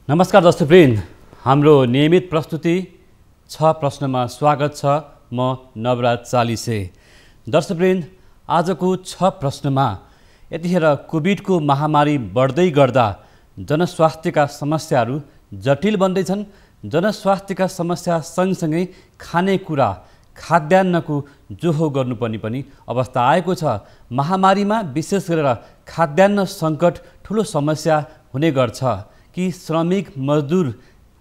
नमस्कार दर्शकवृन्द, हाम्रो नियमित प्रस्तुति 6 प्रश्नमा स्वागत छ। म नवराज चालिसे। दर्शकवृन्द, आजको 6 प्रश्नमा यतिखेर कोभिडको महामारी बढ्दै गर्दा जनस्वास्थ्यका समस्याहरू जटिल बन्दैछन्। जनस्वास्थ्यका समस्या सँगसँगै खानेकुरा खाद्यान्नको जोहो गर्नुपर्ने पनि अवस्था आएको छ। महामारीमा विशेष गरेर खाद्यान्न सङ्कट ठुलो समस्या हुने गर्छ कि श्रमिक मजदुर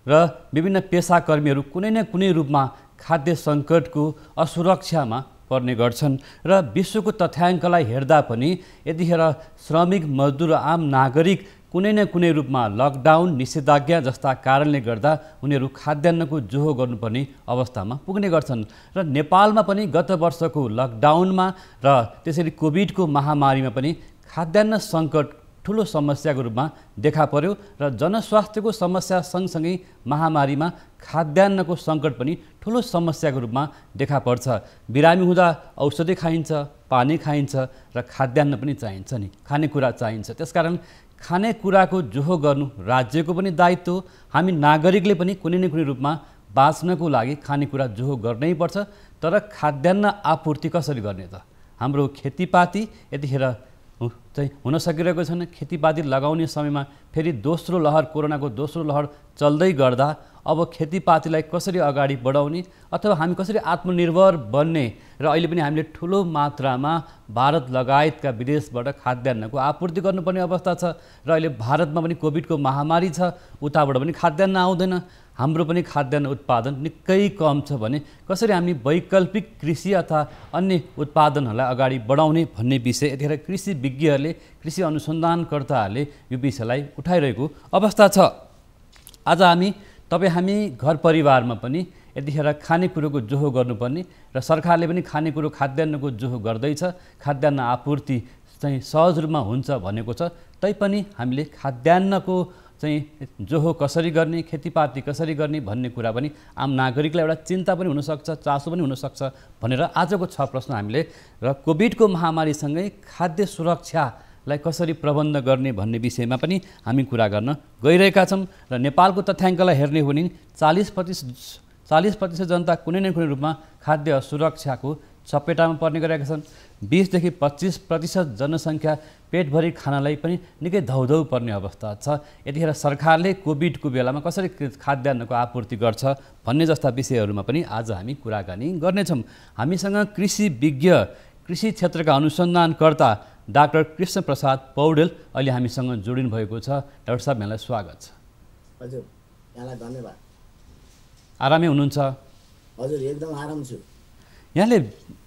र विभिन्न पेसाकर्मीहरू कुनै न कुनै रूपमा खाद्य सङ्कटको असुरक्षामा पर्ने गर्छन् र विश्वको तथ्याङ्कलाई हेर्दा पनि यतिखेर श्रमिक मजदुर र आम नागरिक कुनै न कुनै रूपमा लकडाउन निषेधाज्ञा जस्ता कारणले गर्दा उनीहरू खाद्यान्नको जोहो गर्नुपर्ने अवस्थामा पुग्ने गर्छन् र नेपालमा पनि गत वर्षको लकडाउनमा र त्यसरी कोभिडको महामारीमा पनि खाद्यान्न सङ्कट ठुलो समस्याको रूपमा देखा पर्यो र जनस्वास्थ्यको समस्या सँगसँगै महामारीमा खाद्यान्नको सङ्कट पनि ठुलो समस्याको रूपमा देखा पर्छ। बिरामी हुँदा औषधि खाइन्छ, पानी खाइन्छ र खाद्यान्न पनि चाहिन्छ नि, खानेकुरा चाहिन्छ। त्यसकारण खानेकुराको जोहो गर्नु राज्यको पनि दायित्व। हामी नागरिकले पनि कुनै न कुनै रूपमा बाँच्नको लागि खानेकुरा जोहो गर्नै पर्छ। तर खाद्यान्न आपूर्ति कसरी गर्ने त? हाम्रो खेतीपाती यतिखेर चाहिँ हुन सकिरहेको छैन। खेतीपाती लगाउने समयमा फेरि दोस्रो लहर, कोरोनाको दोस्रो लहर चल्दै गर्दा अब खेतीपातीलाई कसरी अगाडि बढाउने अथवा हामी कसरी आत्मनिर्भर बन्ने र अहिले पनि हामीले ठुलो मात्रामा भारत लगायतका विदेशबाट खाद्यान्नको आपूर्ति गर्नुपर्ने अवस्था छ र अहिले भारतमा पनि कोभिडको महामारी छ, उताबाट पनि खाद्यान्न आउँदैन। हाम्रो पनि खाद्यान्न उत्पादन निकै कम छ भने कसरी हामी वैकल्पिक कृषि अथवा अन्य उत्पादनहरूलाई अगाडि बढाउने भन्ने विषय यतिखेर कृषि विज्ञहरूले, कृषि अनुसन्धानकर्ताहरूले यो विषयलाई उठाइरहेको अवस्था छ। आज हामी घर परिवारमा पनि यतिखेर खानेकुरोको जोहो गर्नुपर्ने र सरकारले पनि खानेकुरो खाद्यान्नको जोहो गर्दैछ। खाद्यान्न आपूर्ति चाहिँ सहज रूपमा हुन्छ भनेको छ, तैपनि हामीले खाद्यान्नको चाहिँ जोहो कसरी गर्ने, खेतीपाती कसरी गर्ने भन्ने कुरा पनि आम नागरिकलाई एउटा चिन्ता पनि हुनसक्छ, चासो पनि हुनसक्छ भनेर आजको 6 प्रश्न हामीले र कोभिडको महामारीसँगै खाद्य सुरक्षालाई कसरी प्रबन्ध गर्ने भन्ने विषयमा पनि हामी कुरा गर्न गइरहेका छौँ। र नेपालको तथ्याङ्कलाई हेर्ने हो भने 40% जनता कुनै न कुनै रूपमा खाद्य सुरक्षाको चपेटामा पर्ने गरेका छन्। 20 देखि 25% जनसङ्ख्या पेटभरि खानालाई पनि निकै धौधौ पर्ने अवस्था छ। यतिखेर सरकारले कोभिडको बेलामा कसरी खाद्यान्नको आपूर्ति गर्छ भन्ने जस्ता विषयहरूमा पनि आज हामी कुराकानी गर्नेछौँ। हामीसँग कृषि विज्ञ, कृषि क्षेत्रका अनुसन्धानकर्ता डाक्टर कृष्ण प्रसाद पौडेल अहिले हामीसँग जोडिनु भएको छ। डाक्टर साहब, यहाँलाई स्वागत छ। हजुर, यहाँलाई धन्यवाद। आरामै हुनुहुन्छ? हजुर, एकदम आराम छु। यहाँले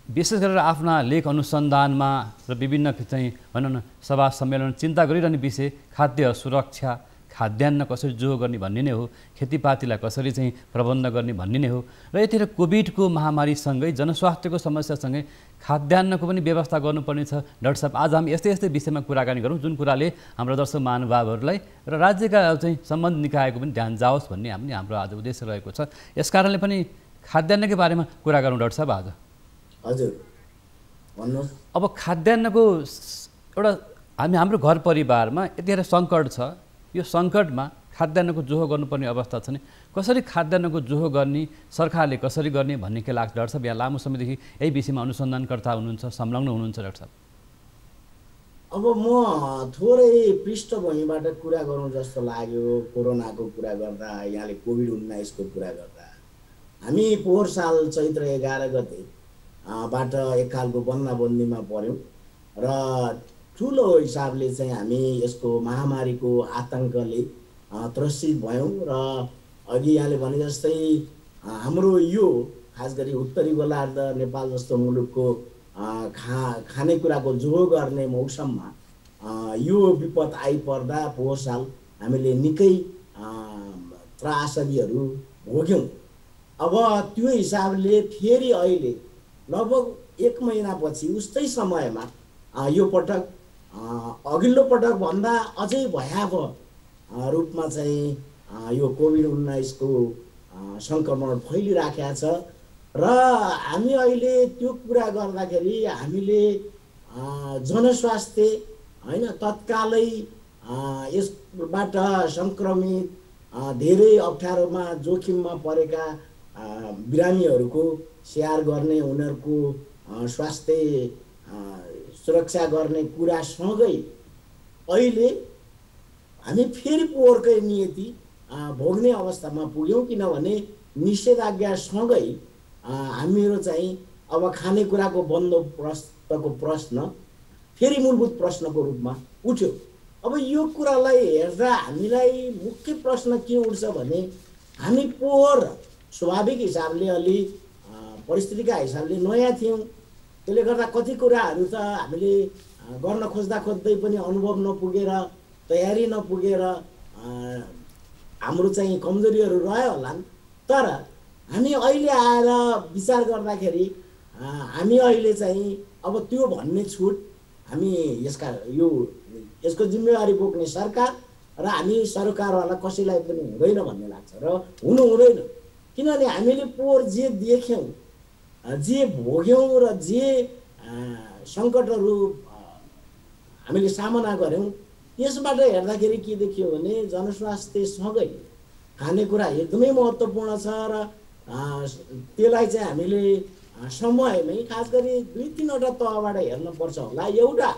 विशेष गरेर आफ्ना लेख अनुसन्धानमा र विभिन्न चाहिँ भनौँ न सभा सम्मेलन चिन्ता गरिरहने विषय खाद्य सुरक्षा, खाद्यान्न कसरी जोहो गर्ने भन्ने नै हो, खेतीपातीलाई कसरी चाहिँ प्रबन्ध गर्ने भन्ने नै हो र यतिखेर कोभिडको महामारीसँगै जनस्वास्थ्यको समस्यासँगै खाद्यान्नको पनि व्यवस्था गर्नुपर्ने छ। डाक्टर साहब, आज हामी यस्तै विषयमा कुराकानी गरौँ जुन कुराले हाम्रो दर्शक महानुभावहरूलाई र राज्यका चाहिँ सम्बन्धित निकायको पनि ध्यान जाओस् भन्ने हाम्रो आज उद्देश्य रहेको छ। यस कारणले पनि खाद्यान्नकै बारेमा कुरा गरौँ डाक्टर साहब आज। हजुर, भन्नुहोस्। अब खाद्यान्नको एउटा हाम्रो घर परिवारमा यतिखेर सङ्कट छ। यो सङ्कटमा खाद्यान्नको जोहो गर्नुपर्ने अवस्था छ नि, कसरी खाद्यान्नको जोहो गर्ने, सरकारले कसरी गर्ने भन्ने के लाग्छ डाक्टर साहब? यहाँ लामो समयदेखि यही विषयमा अनुसन्धानकर्ता हुनुहुन्छ, संलग्न हुनुहुन्छ डाक्टर साहब। अब म थोरै पृष्ठभूमिबाट कुरा गरौँ जस्तो लाग्यो। कोरोनाको कुरा गर्दा, यहाँले कोभिड-19 को कुरा गर्दा, हामी पोहोर साल चैत्र 11 गते बाट एकखालको बन्दाबन्दीमा पर्यौँ र ठुलो हिसाबले चाहिँ हामी यसको महामारीको आतङ्कले त्रसित भयौँ र अघि यहाँले भने जस्तै हाम्रो यो खास गरी उत्तरी गोलार्ध नेपाल जस्तो मुलुकको खानेकुराको जोहो गर्ने मौसममा यो विपद आइपर्दा पोहोर साल हामीले निकै त्रासदीहरू भोग्यौँ। अब त्यो हिसाबले फेरि अहिले लगभग 1 महिनापछि उस्तै समयमा यो पटक अघिल्लो पटक भन्दा अझै भयावह रूपमा चाहिँ यो कोभिड-19 को सङ्क्रमण फैलिराखेको छ र हामी अहिले त्यो कुरा गर्दाखेरि हामीले जनस्वास्थ्य हैन तत्कालै यसबाट सङ्क्रमित धेरै अप्ठ्यारोमा जोखिममा परेका बिरामीहरूको स्याहार गर्ने, उनीहरूको स्वास्थ्य सुरक्षा गर्ने कुरासँगै अहिले हामी फेरि पोहोरकै नियति भोग्ने अवस्थामा पुग्यौँ। किनभने निषेधाज्ञासँगै हामीहरू चाहिँ अब खानेकुराको बन्दोबस्तको प्रश्न फेरि मूलभूत प्रश्नको रूपमा उठ्यो। अब यो कुरालाई हेर्दा हामीलाई मुख्य प्रश्न के उठ्छ भने हामी पोहोर स्वाभाविक हिसाबले अलि परिस्थितिका हिसाबले नयाँ थियौँ। त्यसले गर्दा कति कुराहरू त हामीले गर्न खोज्दै पनि अनुभव नपुगेर, तयारी नपुगेर हाम्रो चाहिँ कमजोरीहरू रह्यो होलान्। तर हामी अहिले आएर विचार गर्दाखेरि हामी अहिले चाहिँ अब त्यो भन्ने छुट हामी यसको जिम्मेवारी बोक्ने सरकार र हामी सरकारवाला कसैलाई पनि हुँदैन भन्ने लाग्छ र हुनु हुँदैन। किनभने हामीले पोहोर जे देख्यौँ, जे भोग्यौँ र जे सङ्कटहरू हामीले सामना गऱ्यौँ, त्यसबाट हेर्दाखेरि के देखियो भने जनस्वास्थ्यसँगै खानेकुरा एकदमै महत्त्वपूर्ण छ र त्यसलाई चाहिँ हामीले समयमै खास गरी 2-3वटा तहबाट हेर्नुपर्छ होला। एउटा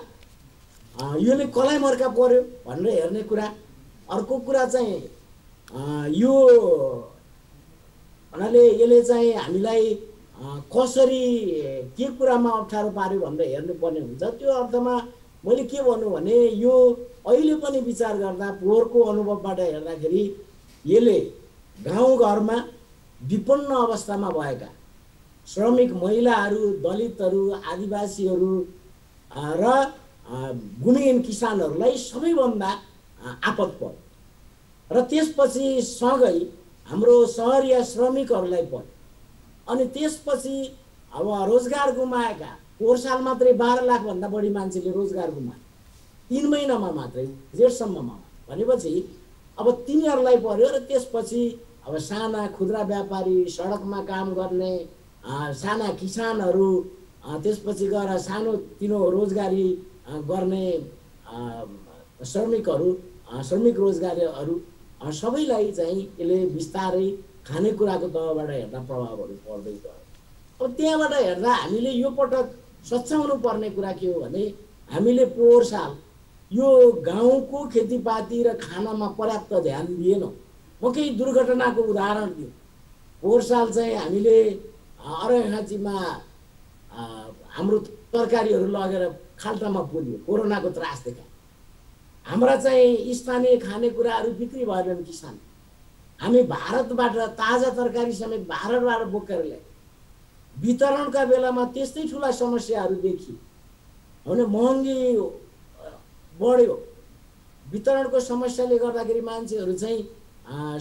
योले कसलाई मर्का पर्यो भनेर हेर्ने कुरा, अर्को कुरा चाहिँ यो भन्नाले यसले चाहिँ हामीलाई कसरी के कुरामा अप्ठ्यारो पार्यो भनेर हेर्नुपर्ने हुन्छ। त्यो अर्थमा मैले के भन्नु भने यो अहिले पनि विचार गर्दा पोहोरको अनुभवबाट हेर्दाखेरि यसले गाउँघरमा विपन्न अवस्थामा भएका श्रमिक महिलाहरू, दलितहरू, आदिवासीहरू र भूमिहीन किसानहरूलाई सबैभन्दा आपत पर्यो र त्यसपछि सँगै हाम्रो सहरिया श्रमिकहरूलाई पर्यो। अनि त्यसपछि अब रोजगार गुमाएका, पोहोर साल मात्रै 12 लाखभन्दा बढी मान्छेले रोजगार गुमाए 3 महिनामा मात्रै, जेठसम्ममा। भनेपछि अब तिनीहरूलाई पर्यो र त्यसपछि अब साना खुद्रा व्यापारी, सडकमा काम गर्ने साना किसानहरू, त्यसपछि गएर सानोतिनो रोजगारी गर्ने श्रमिक रोजगारीहरू सबैलाई चाहिँ यसले बिस्तारै खानेकुराको तहबाट हेर्दा प्रभावहरू पर्दै गयो। अब त्यहाँबाट हेर्दा हामीले यो पटक सच्याउनु पर्ने कुरा के हो भने हामीले पोहोर साल यो गाउँको खेतीपाती र खानामा पर्याप्त ध्यान दिएनौँ। म केही दुर्घटनाको उदाहरण दिउँ। पोहोर साल चाहिँ हामीले अरैखाँचीमा हाम्रो तरकारीहरू लगेर खाल्टामा पुर्यो, कोरोनाको त्रास देखा। हाम्रा चाहिँ स्थानीय खानेकुराहरू बिक्री भएनन् किसान। हामी भारतबाट ताजा तरकारी समेत भारतबाट बोकेर ल्यायौँ। वितरणका बेलामा त्यस्तै ठुला समस्याहरू देखिए भने महँगी बढ्यो। वितरणको समस्याले गर्दाखेरि मान्छेहरू चाहिँ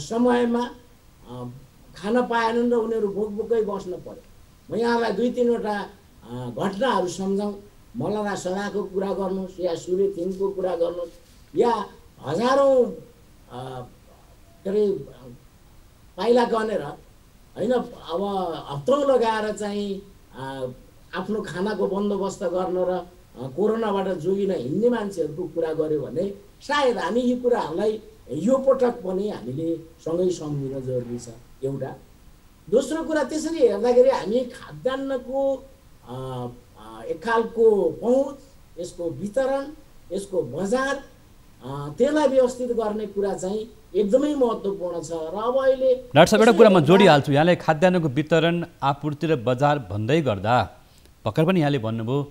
समयमा खान पाएनन् र उनीहरू भोकभोकै बस्न पर्यो। म यहाँलाई 2-3वटा घटनाहरू सम्झाउँ। मलरा सडाको कुरा गर्नुहोस् या सूर्य थिङको कुरा गर्नुहोस् या हजारौँ के अरे पाइला गनेर होइन अब हप्तौँ लगाएर चाहिँ आफ्नो खानाको बन्दोबस्त गर्न र कोरोनाबाट जोगिन हिँड्ने मान्छेहरूको कुरा गऱ्यो भने सायद हामी यी कुराहरूलाई यो पटक पनि हामीले सँगै सम्झिन जरुरी छ। एउटा दोस्रो कुरा, त्यसरी हेर्दाखेरि हामी खाद्यान्नको एक खालको पहुँच, यसको वितरण, यसको बजार, त्यसलाई व्यवस्थित गर्ने कुरा चाहिँ एकदमै महत्त्वपूर्ण छ। र अब अहिले डाक्टर साहब एउटा कुरा म जोडिहाल्छु। यहाँले खाद्यान्नको वितरण, आपूर्ति र बजार भन्दै गर्दा भर्खर पनि यहाँले भन्नुभयो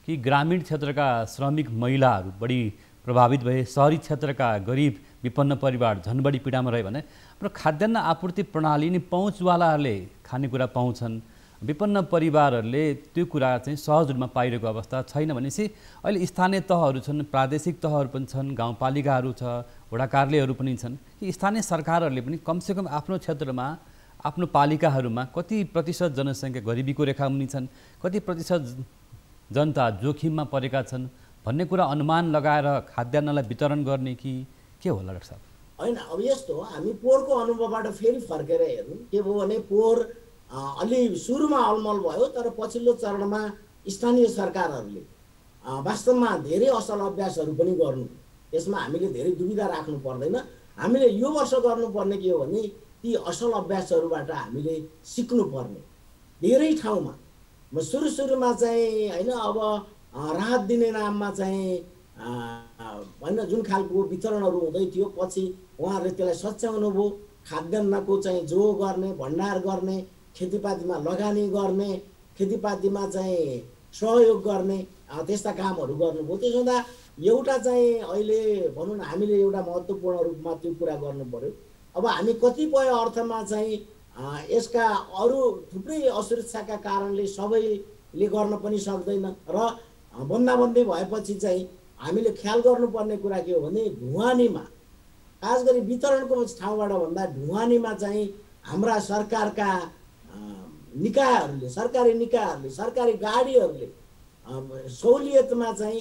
कि ग्रामीण क्षेत्रका श्रमिक महिलाहरू बढी प्रभावित भए, सहरी क्षेत्रका गरिब विपन्न परिवार झन् बढी पीडामा रहे भने हाम्रो खाद्यान्न आपूर्ति प्रणाली नि पहुँचवालाहरूले खानेकुरा पाउँछन्, विपन्न परिवारहरूले त्यो कुरा चाहिँ सहज रूपमा पाइरहेको अवस्था छैन भनेपछि अहिले स्थानीय तहहरू छन्, प्रादेशिक तहहरू पनि छन्, गाउँपालिकाहरू छ, वडा कार्यालयहरू पनि छन् कि स्थानीय सरकारहरूले पनि कमसेकम आफ्नो क्षेत्रमा, आफ्नो पालिकाहरूमा कति प्रतिशत जनसङ्ख्या गरिबीको रेखामुनि छन्, कति प्रतिशत जनता जोखिममा परेका छन् भन्ने कुरा अनुमान लगाएर खाद्यान्नलाई वितरण गर्ने कि के होला डाक्टर साहब? होइन, अब यस्तो हो, हामी पोहोरको अनुभवबाट फेरि फर्केर हेरौँ। के भयो भने पोहोर अलि सुरुमा अलमल भयो, तर पछिल्लो चरणमा स्थानीय सरकारहरूले वास्तवमा धेरै असल अभ्यासहरू पनि गर्नु। यसमा हामीले धेरै दुविधा राख्नु पर्दैन। हामीले यो वर्ष गर्नुपर्ने के हो भने ती असल अभ्यासहरूबाट हामीले सिक्नुपर्ने धेरै ठाउँमा सुरुमा चाहिँ होइन अब राहत दिने नाममा चाहिँ होइन जुन खालको वितरणहरू हुँदै थियो पछि उहाँहरूले त्यसलाई सच्याउनु भयो खाद्यान्नको चाहिँ जो गर्ने भण्डार गर्ने खेतीपातीमा लगानी गर्ने खेतीपातीमा चाहिँ सहयोग गर्ने त्यस्ता कामहरू गर्नुभयो। त्यसो हुँदा एउटा चाहिँ अहिले भनौँ न हामीले एउटा महत्त्वपूर्ण रूपमा त्यो कुरा गर्नु पर्यो। अब हामी कतिपय अर्थमा चाहिँ यसका अरू थुप्रै असुरक्षाका कारणले सबैले गर्न पनि सक्दैन र बन्दाबन्दी भएपछि चाहिँ हामीले ख्याल गर्नुपर्ने कुरा के हो भने ढुवानीमा खास गरी वितरणको ठाउँबाट भन्दा ढुवानीमा चाहिँ हाम्रा सरकारका निकायहरूले सरकारी गाडीहरूले सहुलियतमा चाहिँ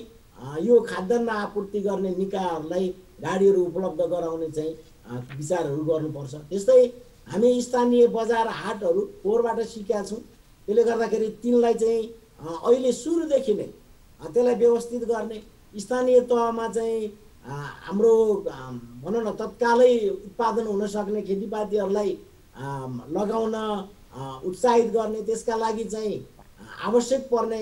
यो खाद्यान्न आपूर्ति गर्ने निकायहरूलाई गाडीहरू उपलब्ध गराउने चाहिँ विचारहरू गर्नुपर्छ। त्यस्तै हामी स्थानीय बजार हाटहरू पोहोरबाट सिकेका छौँ। त्यसले गर्दाखेरि तिनलाई चाहिँ अहिले सुरुदेखि नै त्यसलाई व्यवस्थित गर्ने स्थानीय तहमा चाहिँ हाम्रो भनौँ न तत्कालै उत्पादन हुन सक्ने खेतीपातीहरूलाई लगाउन उत्साहित गर्ने त्यसका लागि चाहिँ आवश्यक पर्ने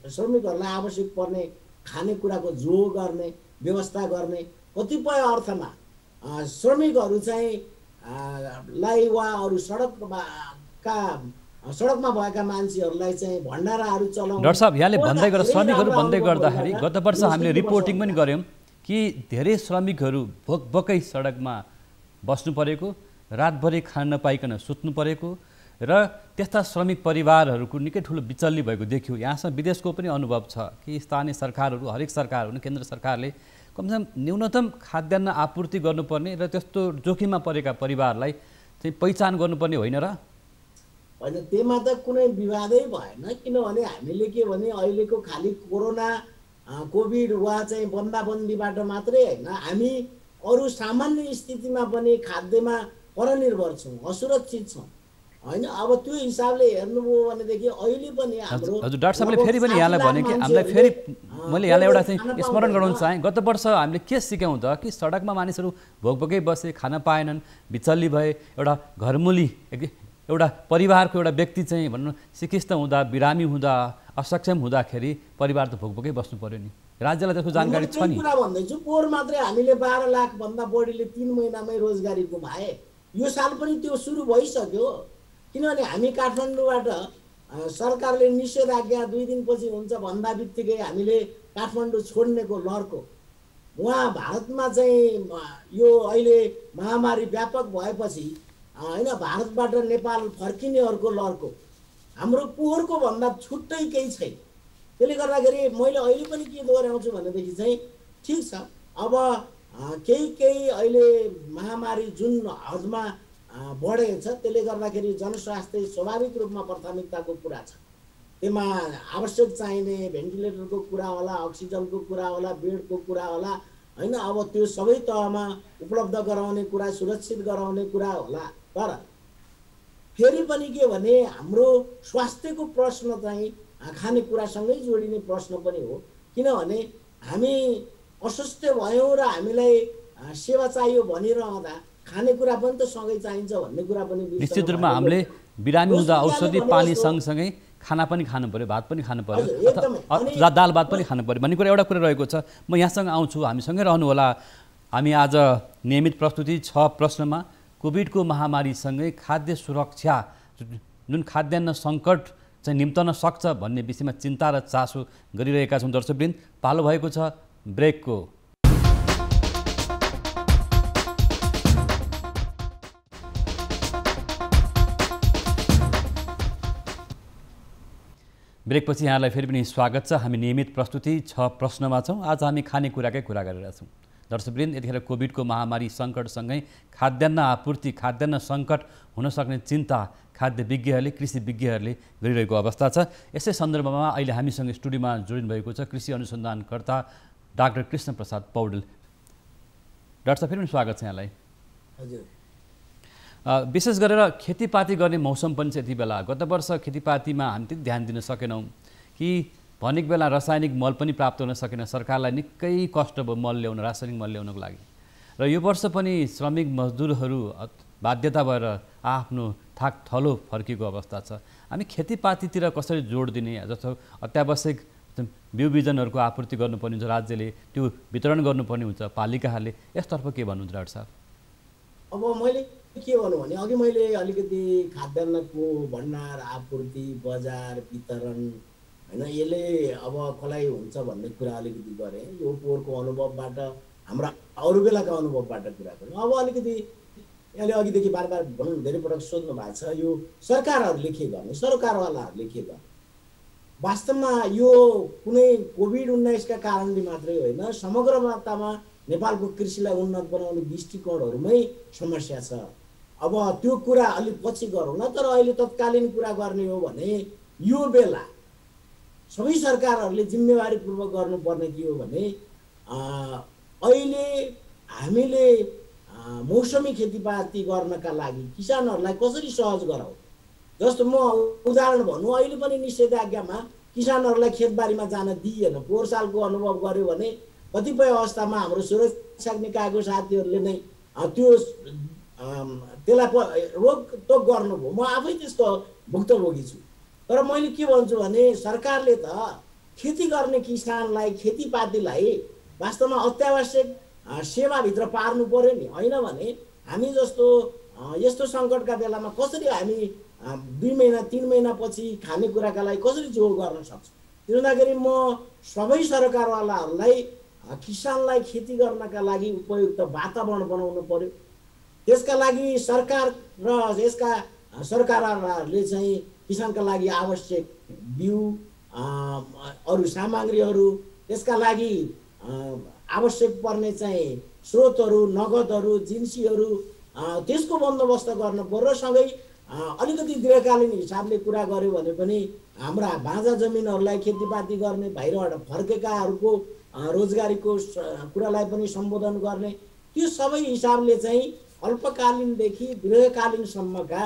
श्रमिकहरूलाई आवश्यक पर्ने खानेकुराको जो गर्ने व्यवस्था गर्ने कतिपय अर्थमा श्रमिकहरू चाहिँ लाई वा अरू सडकमा भएका मान्छेहरूलाई चाहिँ भण्डाराहरू चलाउनु। डाक्टर साहब यहाँले भन्दै गर्दा श्रमिकहरू भन्दै गर्दाखेरि गत वर्ष हामीले रिपोर्टिङ पनि गऱ्यौँ कि धेरै श्रमिकहरू भोकभोकै सडकमा बस्नु परेको रातभरि खान नपाइकन सुत्नु परेको र त्यस्ता श्रमिक परिवारहरूको निकै ठुलो बिचल्ली भएको देखियो। यहाँसँग विदेशको पनि अनुभव छ कि स्थानीय सरकारहरू हरेक सरकारहरू केन्द्र सरकारले कमसेकम न्यूनतम खाद्यान्न आपूर्ति गर्नुपर्ने र त्यस्तो जोखिममा परेका परिवारलाई चाहिँ पहिचान गर्नुपर्ने होइन र? होइन, त्यसमा त कुनै विवादै भएन। किनभने हामीले के भने अहिलेको खालि कोरोना कोभिड वा चाहिँ बन्दाबन्दीबाट मात्रै होइन, हामी अरू सामान्य स्थितिमा पनि खाद्यमा परनिर्भर छौँ, असुरक्षित छौँ होइन। अब त्यो हिसाबले हेर्नुभयो भनेदेखि अहिले पनि हाम्रो हजुर डाक्टर साहबले फेरि पनि यहाँलाई भने कि हामीलाई फेरि मैले यहाँलाई एउटा चाहिँ स्मरण गराउन चाहेँ। गत वर्ष हामीले के सिक्यौँ त कि सडकमा मानिसहरू भोकभोकै बसे, खान पाएनन्, बिचल्ली भए। एउटा घरमुली एउटा परिवारको एउटा व्यक्ति चाहिँ भनौँ सिकिस्त हुँदा, बिरामी हुँदा, असक्षम हुँदाखेरि परिवार त भोकभोकै बस्नु पर्यो नि। राज्यलाई त्यसको जानकारी छ नि। कुरा भन्दैछु, पोहोर मात्रै हामीले 12 लाख भन्दा बढीले 3 महिनामै रोजगारी गुमाए। यो साल पनि त्यो सुरु भइसक्यो। किनभने हामी काठमाडौँबाट सरकारले निषेधाज्ञा 2 दिनपछि हुन्छ भन्दा बित्तिकै हामीले काठमाडौँ छोड्नेको लहरको उहाँ भारतमा चाहिँ यो अहिले महामारी व्यापक भएपछि होइन भारतबाट नेपाल फर्किनेहरूको लहरको हाम्रो पोहोरको भन्दा छुट्टै केही छैन। त्यसले गर्दाखेरि मैले अहिले पनि के दोहोऱ्याउँछु भनेदेखि चाहिँ ठिक छ, अब केही अहिले महामारी जुन हदमा बढेको छ त्यसले गर्दाखेरि जनस्वास्थ्य स्वाभाविक रूपमा प्राथमिकताको कुरा छ। त्यसमा आवश्यक चाहिने भेन्टिलेटरको कुरा होला, अक्सिजनको कुरा होला, बेडको कुरा होला होइन। अब त्यो सबै तहमा उपलब्ध गराउने कुरा, सुरक्षित गराउने कुरा होला। तर फेरि पनि के भने हाम्रो स्वास्थ्यको प्रश्न चाहिँ खानेकुरासँगै जोडिने प्रश्न पनि हो। किनभने हामी अस्वस्थ भयौँ र हामीलाई सेवा चाहियो भनिरहँदा खानेकुरा पनि त सँगै चाहिन्छ भन्ने कुरा पनि निश्चित रूपमा हामीले बिरामी हुँदा औषधि पानी सँगसँगै खाना पनि खानु पर्यो, भात पनि खानु पर्यो, अथवा दाल भात पनि खानु पर्यो भन्ने कुरा एउटा कुरा रहेको छ। म यहाँसँग आउँछु, हामीसँगै रहनुहोला। हामी आज नियमित प्रस्तुति 6 प्रश्नमा कोभिडको महामारीसँगै खाद्य सुरक्षा जुन खाद्यान्न सङ्कट चाहिँ निम्तन सक्छ भन्ने विषयमा चिन्ता र चासो गरिरहेका छौँ। दर्शकवृन्द, पालो भएको छ ब्रेकको। ब्रेकपछि यहाँलाई फेरि पनि स्वागत छ। हामी नियमित प्रस्तुति 6 प्रश्नमा छौँ। आज हामी खानेकुराकै कुरा गरिरहेछौँ। दर्शकवृन्द, यतिखेर कोभिडको महामारी सङ्कटसँगै खाद्यान्न आपूर्ति, खाद्यान्न सङ्कट हुन सक्ने चिन्ता खाद्य विज्ञहरूले, कृषि विज्ञहरूले गरिरहेको अवस्था छ। यसै सन्दर्भमा अहिले हामीसँग स्टुडियोमा जोडिनु भएको छ कृषि अनुसन्धानकर्ता डाक्टर कृष्णप्रसाद पौडेल। डाक्टर साहब, फेरि पनि स्वागत छ यहाँलाई। हजुर, विशेष गरेर खेतीपाती गर्ने मौसम पनि छ यति बेला। गत वर्ष खेतीपातीमा हामी त्यति ध्यान दिन सकेनौँ कि भनेको बेला रासायनिक मल पनि प्राप्त हुन सकेन। सरकारलाई निकै कष्ट भयो मल ल्याउन, रासायनिक मल ल्याउनको लागि। र यो वर्ष पनि श्रमिक मजदुरहरू बाध्यता भएर आफ्नो थाक थलो फर्केको अवस्था छ। हामी खेतीपातीतिर कसरी जोड दिने, जस्तो अत्यावश्यक बिउ बिजनहरूको आपूर्ति गर्नुपर्ने हुन्छ, राज्यले त्यो वितरण गर्नुपर्ने हुन्छ, पालिकाहरूले यसतर्फ के भन्नुहुन्छ डाक्टर साहब? अब मैले के भनौँ भने अघि मैले अलिकति खाद्यान्नको भण्डार आपूर्ति बजार वितरण होइन यसले अब कसलाई हुन्छ भन्ने कुरा अलिकति गरेँ। यो पोहोरको अनुभवबाट हाम्रा अरू बेलाका अनुभवबाट कुरा गरौँ। अब अलिकति यहाँले अघिदेखि बार बार भनौँ धेरै पटक सोध्नु भएको छ यो सरकारहरूले के गर्ने, सरकारवालाहरूले के गर्ने। वास्तवमा यो कुनै कोभिड-19 का कारणले मात्रै होइन, समग्र मात्रामा नेपालको कृषिलाई उन्नत बनाउने दृष्टिकोणहरूमै समस्या छ। अब त्यो कुरा अलिक पछि गरौँ न, तर अहिले तत्कालीन कुरा गर्ने हो भने यो बेला सबै सरकारहरूले जिम्मेवारीपूर्वक गर्नुपर्ने के हो भने अहिले हामीले मौसमी खेतीपाती गर्नका लागि किसानहरूलाई कसरी सहज गराउँ। जस्तो म उदाहरण भनौँ, अहिले पनि निषेधाज्ञामा किसानहरूलाई खेतबारीमा जान दिइएन। पोहोर सालको अनुभव गऱ्यो भने कतिपय अवस्थामा हाम्रो सुरक्षा निकायको साथीहरूले नै त्यसलाई रोकटोक गर्नुभयो। म आफै त्यसको भुक्तभोगी छु। तर मैले के भन्छु भने सरकारले त खेती गर्ने किसानलाई खेतीपातीलाई वास्तवमा अत्यावश्यक सेवाभित्र पार्नु पर्यो नि। होइन भने हामी जस्तो यस्तो सङ्कटका बेलामा कसरी हामी 2 महिना 3 महिना पछि खानेकुराका लागि कसरी जोड गर्न सक्छौँ। त्यसो हुँदाखेरि म सबै सरकारवालाहरूलाई किसानलाई खेती गर्नका लागि उपयुक्त वातावरण बनाउनु पर्यो। त्यसका लागि सरकार र यसका सरकारहरूले चाहिँ किसानका लागि आवश्यक बिउ अरू सामग्रीहरू, त्यसका लागि आवश्यक पर्ने चाहिँ स्रोतहरू, नगदहरू, जिन्सीहरू त्यसको बन्दोबस्त गर्नु पर्यो। र सँगै अलिकति दीर्घकालीन हिसाबले कुरा गर्यो भने पनि हाम्रा बाँझा जमिनहरूलाई खेतीपाती गर्ने, बाहिरबाट फर्केकाहरूको रोजगारीको कुरालाई पनि सम्बोधन गर्ने, त्यो सबै हिसाबले चाहिँ अल्पकालीनदेखि दीर्घकालीनसम्मका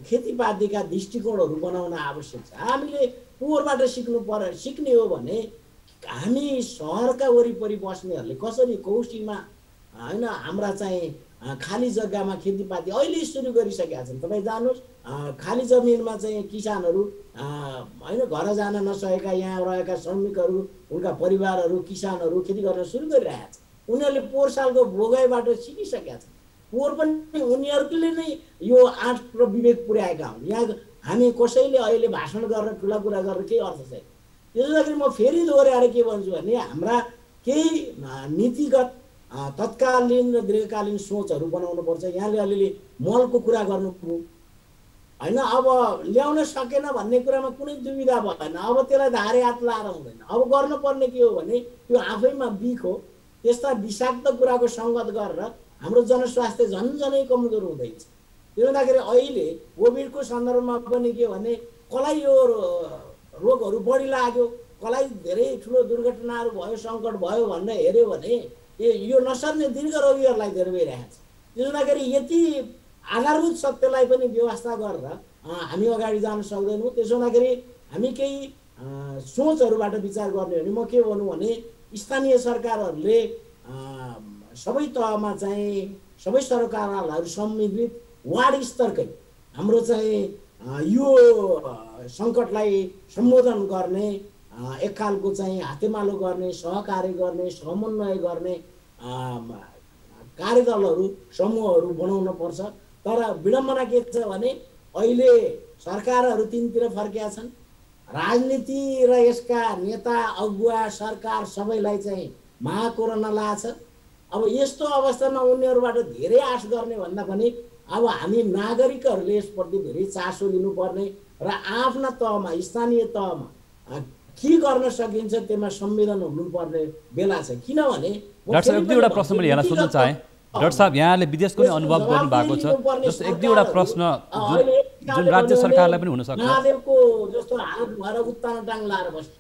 खेतीपातीका दृष्टिकोणहरू बनाउन आवश्यक छ। हामीले पोहोरबाट सिक्ने हो भने हामी सहरका वरिपरि बस्नेहरूले कसरी कौशीमा होइन हाम्रा चाहिँ खाली जग्गामा खेतीपाती अहिले सुरु गरिसकेका छन्। तपाईँ जानुहोस्, खाली जमिनमा चाहिँ किसानहरू होइन घर जान नसकेका यहाँ रहेका श्रमिकहरू, उनका परिवारहरू, किसानहरू खेती गर्न सुरु गरिरहेका छन्। उनीहरूले पोहोर सालको भोगाइबाट सिकिसकेका छन्। पोहोर पनि उनीहरूले नै यो आँट र विवेक पुर्याएका हुन्। यहाँ हामी कसैले अहिले भाषण गरेर ठुला कुरा गरेर केही अर्थ छैन। त्यसो गर्दाखेरि म फेरि दोहोऱ्याएर के भन्छु भने हाम्रा केही नीतिगत तत्कालीन र दीर्घकालीन सोचहरू बनाउनुपर्छ। यहाँले अलिअलि मलको कुरा गर्नुभयो होइन, अब ल्याउन सकेन भन्ने कुरामा कुनै दुविधा भएन। अब त्यसलाई धारे हात लाएर हुँदैन। अब गर्नुपर्ने के हो भने त्यो आफैमा बिख हो। त्यस्ता विषाक्त कुराको सङ्गत गरेर हाम्रो जनस्वास्थ्य झन्झनै कमजोर हुँदैछ। त्यसो हुँदाखेरि अहिले कोभिडको सन्दर्भमा पनि के भने कसलाई यो रोगहरू बढी लाग्यो, कसलाई धेरै ठुलो दुर्घटनाहरू भयो, सङ्कट भयो भनेर हेऱ्यो भने यो नसर्ने दीर्घ रोगीहरूलाई धेरै भइरहेको छ। त्यसो हुँदाखेरि यति आधारभूत सत्यलाई पनि व्यवस्था गरेर हामी अगाडि जान सक्दैनौँ। त्यसो हुँदाखेरि हामी केही सोचहरूबाट विचार गर्ने हो भने म के भनौँ भने स्थानीय सरकारहरूले सबै तहमा चाहिँ सबै सरकारवालाहरू सम्मिलित वार्ड स्तरकै हाम्रो चाहिँ यो सङ्कटलाई सम्बोधन गर्ने, एक खालको चाहिँ हातेमालो गर्ने, सहकार्य गर्ने, समन्वय गर्ने कार्यदलहरू समूहहरू बनाउन पर्छ। तर विडम्बना के छ भने अहिले सरकारहरू तीनतिर फर्केका छन्। राजनीति र यसका नेता अगुवा सरकार सबैलाई चाहिँ महाकोरोना लाग्छ। अब यस्तो अवस्थामा उनीहरूबाट धेरै आश गर्ने भन्दा पनि अब हामी नागरिकहरूले यसप्रति धेरै चासो लिनुपर्ने र आफ्ना तहमा स्थानीय तहमा के गर्न सकिन्छ त्यसमा संवेदन हुनुपर्ने बेला छ। किनभने डाक्टर साहब एक दुईवटा प्रश्न मैले यहाँलाई सोध्न चाहेँ। डाक्टर साहब यहाँले विदेशको नि अनुभव गर्नु भएको छ, जस्तो एक दुईवटा प्रश्न जुन राज्य सरकारलाई पनि हुनसक्छ, जस्तो हात भएर उत्तानो टाङ लाएर बस्छ।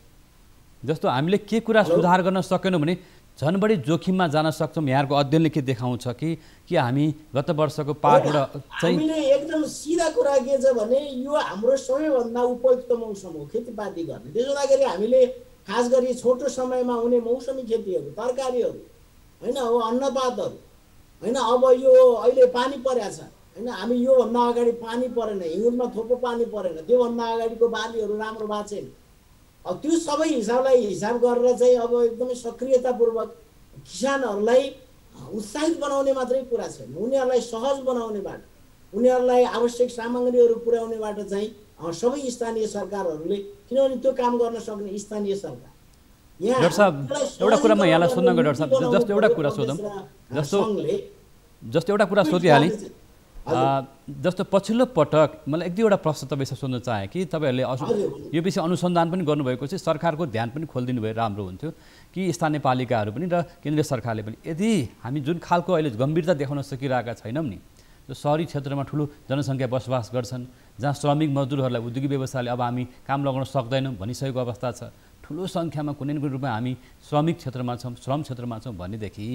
जस्तो हामीले के कुरा सुधार गर्न सकेनौँ भने झन् बढी जोखिममा जान सक्छौँ। यहाँको अध्ययनले के देखाउँछ कि हामी गत वर्षको पाठबाट चाहिँ हामीले एकदम सिधा कुरा के छ भने यो हाम्रो सबैभन्दा उपयुक्त मौसम हो खेतीपाती गर्ने। त्यसो हुँदाखेरि हामीले खास गरी छोटो समयमा हुने मौसमी खेतीहरू, तरकारीहरू होइन, अब अन्नपातहरू होइन। अब यो अहिले पानी परेको छ होइन, हामी योभन्दा अगाडि पानी परेन, हिउँदमा थोपो पानी परेन, त्योभन्दा अगाडिको बालीहरू राम्रो भएको छैन। अब त्यो सबै हिसाबलाई हिसाब गरेर चाहिँ अब एकदमै सक्रियतापूर्वक किसानहरूलाई उत्साहित बनाउने मात्रै कुरा छैन, उनीहरूलाई सहज बनाउने बाटो, उनीहरूलाई आवश्यक सामग्रीहरू पुर्याउनेबाट चाहिँ सबै स्थानीय सरकारहरूले, किनभने त्यो काम गर्न सक्ने स्थानीय सरकार डाक्टर साहब एउटा कुरा म यहाँलाई सोध्न गएँ डाक्टर साहब, जस्तो एउटा कुरा सोधौँ, जस्तो एउटा कुरा सोधिहालेँ, जस्तो पछिल्लो पटक मलाई एक दुईवटा प्रश्न तपाईँसँग सोध्न चाहेँ कि तपाईँहरूले यो विषय अनुसन्धान पनि गर्नुभएको चाहिँ सरकारको ध्यान पनि खोलिदिनु भए राम्रो हुन्थ्यो कि स्थानीय पालिकाहरू पनि र केन्द्रीय सरकारले पनि। यदि हामी जुन खालको अहिले गम्भीरता देखाउन सकिरहेका छैनौँ नि, जो सहरी क्षेत्रमा ठुलो जनसङ्ख्या बसोबास गर्छन्, जहाँ श्रमिक मजदुरहरूलाई उद्योगिक व्यवसायले अब हामी काम लगाउन सक्दैनौँ भनिसकेको अवस्था छ, ठुलो सङ्ख्यामा कुनै न कुनै रूपमा हामी श्रमिक क्षेत्रमा छौँ, श्रम क्षेत्रमा छौँ भनेदेखि,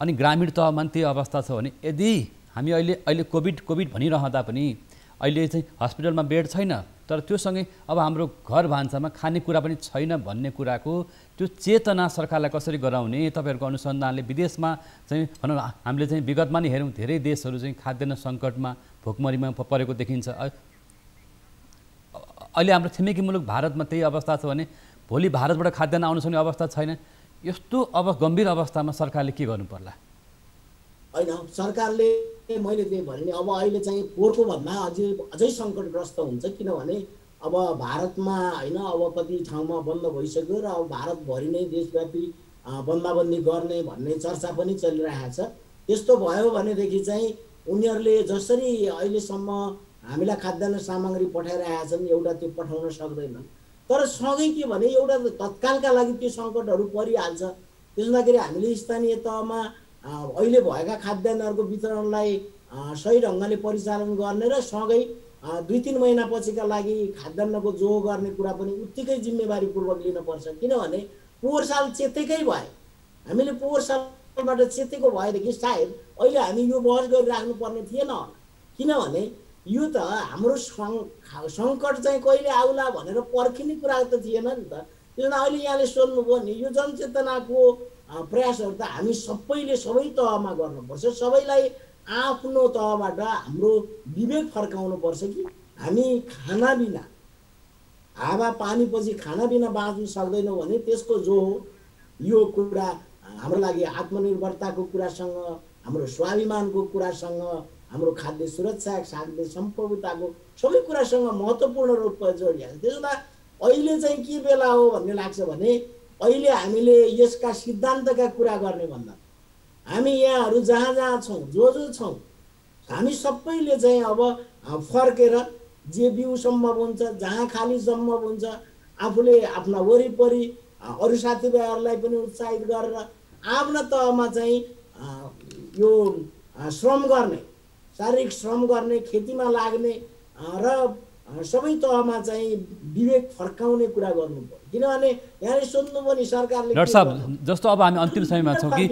अनि ग्रामीण तहमा त्यही अवस्था छ भने, यदि हामी अहिले कोभिड भनिरहँदा पनि अहिले चाहिँ हस्पिटलमा बेड छैन, तर त्योसँगै अब हाम्रो घर भान्सामा खानेकुरा पनि छैन भन्ने कुराको त्यो चेतना सरकारलाई कसरी गराउने? तपाईँहरूको अनुसन्धानले विदेशमा चाहिँ भनौँ हामीले चाहिँ विगतमा नै हेऱ्यौँ, धेरै देशहरू चाहिँ खाद्यान्न सङ्कटमा भोकमरीमा परेको देखिन्छ। अहिले हाम्रो छिमेकी मुलुक भारतमा त्यही अवस्था छ भने भोलि भारतबाट खाद्यान्न आउन सक्ने अवस्था छैन। यस्तो अब गम्भीर अवस्थामा सरकारले के गर्नु पर्ला? होइन, सरकारले मैले त्यही भने नि अब अहिले चाहिँ पोहोरको भन्दा अझै सङ्कटग्रस्त हुन्छ, किनभने अब भारतमा होइन अब कति ठाउँमा बन्द भइसक्यो र अब भारतभरि नै देशव्यापी बन्दाबन्दी गर्ने भन्ने चर्चा पनि चलिरहेको छ। त्यस्तो भयो भनेदेखि चाहिँ उनीहरूले जसरी अहिलेसम्म हामीलाई खाद्यान्न सामग्री पठाइरहेका छन् एउटा त्यो पठाउन सक्दैन। तर सँगै के भने एउटा तत्कालका लागि त्यो सङ्कटहरू परिहाल्छ, त्यसो हुँदाखेरि हामीले स्थानीय तहमा अहिले भएका खाद्यान्नहरूको वितरणलाई सही ढङ्गले परिचालन गर्ने र सँगै 2-3 महिनापछिका लागि खाद्यान्नको जोहो गर्ने कुरा पनि उत्तिकै जिम्मेवारीपूर्वक लिनुपर्छ। किनभने पोहोर साल चेतेकै भए, हामीले पोहोर सालबाट चेतेको भएदेखि सायद अहिले हामी यो बहस गरिराख्नुपर्ने थिएन, किनभने यो त हाम्रो सङ्कट चाहिँ कहिले आउला भनेर पर्खिने कुरा त थिएन नि त। त्यसो अहिले यहाँले सोध्नुभयो नि, यो जनचेतनाको प्रयासहरू त हामी सबैले सबै तहमा गर्नुपर्छ। सबैलाई आफ्नो तहबाट हाम्रो विवेक फर्काउनुपर्छ कि हामी खाना बिना, हावा पानीपछि खाना बिना बाँच्न सक्दैनौँ भने त्यसको जो हो यो कुरा हाम्रो लागि आत्मनिर्भरताको कुरासँग, हाम्रो स्वाभिमानको कुरासँग, हाम्रो खाद्य सुरक्षा, खाद्य सम्प्रभुताको सबै कुरासँग महत्त्वपूर्ण रूपमा जोडिएको छ। त्यसो भए अहिले चाहिँ के बेला हो भन्ने लाग्छ भने अहिले हामीले यसका सिद्धान्तका कुरा गर्ने भन्दा हामी यहाँहरू जहाँ जहाँ छौँ, जो छौँ, हामी सबैले चाहिँ अब फर्केर जे बिउ सम्भव हुन्छ, जहाँ खाली सम्भव हुन्छ, आफूले आफ्ना वरिपरि अरू साथीभाइहरूलाई पनि उत्साहित गरेर आफ्ना तहमा चाहिँ यो श्रम गर्ने, शारीरिक श्रम गर्ने, खेतीमा लाग्ने र सबै तहमा चाहिँ विवेक फर्काउने कुरा गर्नु पर्यो। किनभने यहाँले सोध्नुभयो नि सरकारले। डाक्टर साहब, जस्तो अब हामी अन्तिम समयमा छौँ कि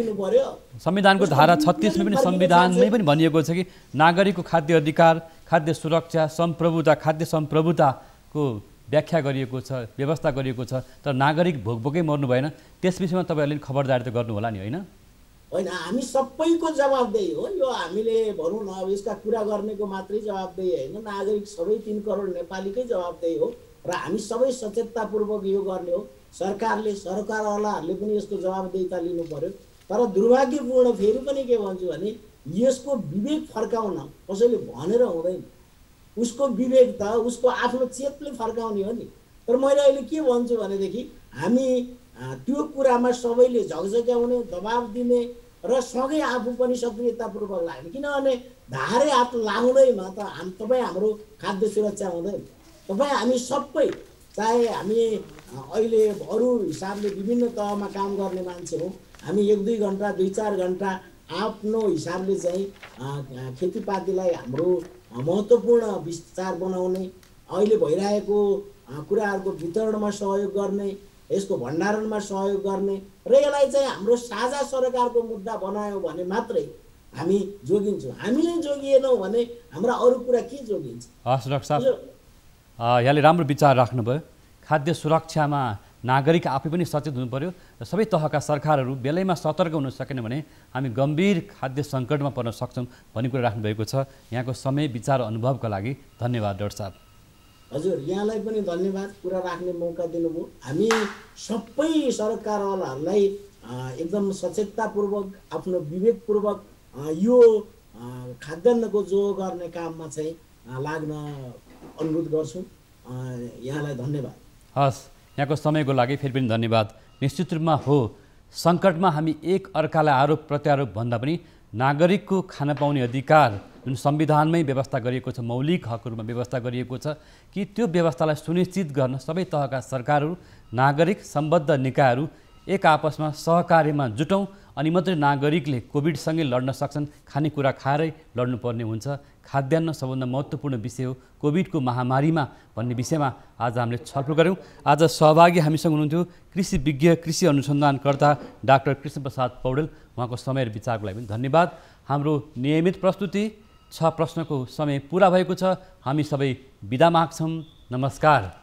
संविधानको धारा 36मा पनि संविधानमै पनि भनिएको छ कि नागरिकको खाद्य अधिकार, खाद्य सुरक्षा, सम्प्रभुता, खाद्य सम्प्रभुताको व्याख्या गरिएको छ, व्यवस्था गरिएको छ, तर नागरिक भोकभोकै मर्नु भएन। त्यस विषयमा तपाईँहरूले खबरदारी त गर्नु होला नि, होइन? होइन, हामी सबैको जवाबदेही हो यो। हामीले भनौँ न अब यसका कुरा गर्नेको मात्रै जवाबदेही होइन, नागरिक सबै 3 करोड नेपालीकै जवाबदेही हो र हामी सबै सचेततापूर्वक यो गर्ने हो। सरकारवालाहरूले पनि यसको जवाबदेहिता लिनु पर्यो। तर दुर्भाग्यपूर्ण फेरि पनि के भन्छु भने यसको विवेक फर्काउन कसैले भनेर हुँदैन, उसको विवेक त उसको आफ्नो चेतले फर्काउने हो नि। तर मैले अहिले के भन्छु भनेदेखि हामी त्यो कुरामा सबैले झकझक्याउने, दबाब दिने र सँगै आफू पनि सक्रियतापूर्वक लाग्ने। किनभने धारे हात लाउँदैमा त तपाईँ हाम्रो खाद्य सुरक्षा हुँदैन। तपाईँ हामी सबै, चाहे हामी अहिले अरू हिसाबले विभिन्न तहमा काम गर्ने मान्छे हो, हामी 1-2 घन्टा 2-4 घन्टा आफ्नो हिसाबले चाहिँ खेतीपातीलाई हाम्रो महत्त्वपूर्ण विस्तार बनाउने, अहिले भइरहेको कुराहरूको वितरणमा सहयोग गर्ने, यसको भण्डारणमा सहयोग गर्ने र यसलाई चाहिँ हाम्रो साझा सरकारको मुद्दा बनायो भने मात्रै हामी जोगिन्छौँ। हामीले जोगिएनौँ भने हाम्रा अरू कुरा के जोगिन्छ? हस् डाक्टर साहब, यहाँले राम्रो विचार राख्नुभयो। खाद्य सुरक्षामा नागरिक आफै पनि सचेत हुनु पर्यो र सबै तहका सरकारहरू बेलैमा सतर्क हुन सकेन भने हामी गम्भीर खाद्य सङ्कटमा पर्न सक्छौँ भन्ने कुरा राख्नुभएको छ। यहाँको समय विचार अनुभवका लागि धन्यवाद डाक्टर साहब। हजुर यहाँलाई पनि धन्यवाद, कुरा राख्ने मौका दिनुभयो। हामी सबै सरकारवालाहरूलाई एकदम सचेततापूर्वक आफ्नो विवेकपूर्वक यो खाद्यान्नको जो गर्ने काममा चाहिँ लाग्न अनुरोध गर्छौँ। यहाँलाई धन्यवाद। हस्, यहाँको समयको लागि फेरि पनि धन्यवाद। निश्चित रूपमा हो, सङ्कटमा हामी एक अर्कालाई आरोप प्रत्यारोप भन्दा पनि नागरिकको खान पाउने अधिकार जुन संविधानमै व्यवस्था गरिएको छ, मौलिक हकहरूमा व्यवस्था गरिएको छ कि त्यो व्यवस्थालाई सुनिश्चित गर्न सबै तहका सरकारहरू, नागरिक, सम्बद्ध निकायहरू एक आपसमा सहकार्यमा जुटौँ अनि मात्रै नागरिकले कोभिडसँगै लड्न सक्छन्। खानेकुरा खाएरै लड्नुपर्ने हुन्छ। खाद्यान्न सबभन्दा महत्त्वपूर्ण विषय हो कोभिडको महामारीमा भन्ने विषयमा आज हामीले छलफल गऱ्यौँ। आज सहभागी हामीसँग हुनुहुन्थ्यो कृषि विज्ञ, कृषि अनुसन्धानकर्ता डाक्टर कृष्णप्रसाद पौडेल। उहाँको समय र विचारको लागि पनि धन्यवाद। हाम्रो नियमित प्रस्तुति 6 प्रश्नको समय पुरा भएको छ। हामी सबै बिदा माग्छौँ। नमस्कार।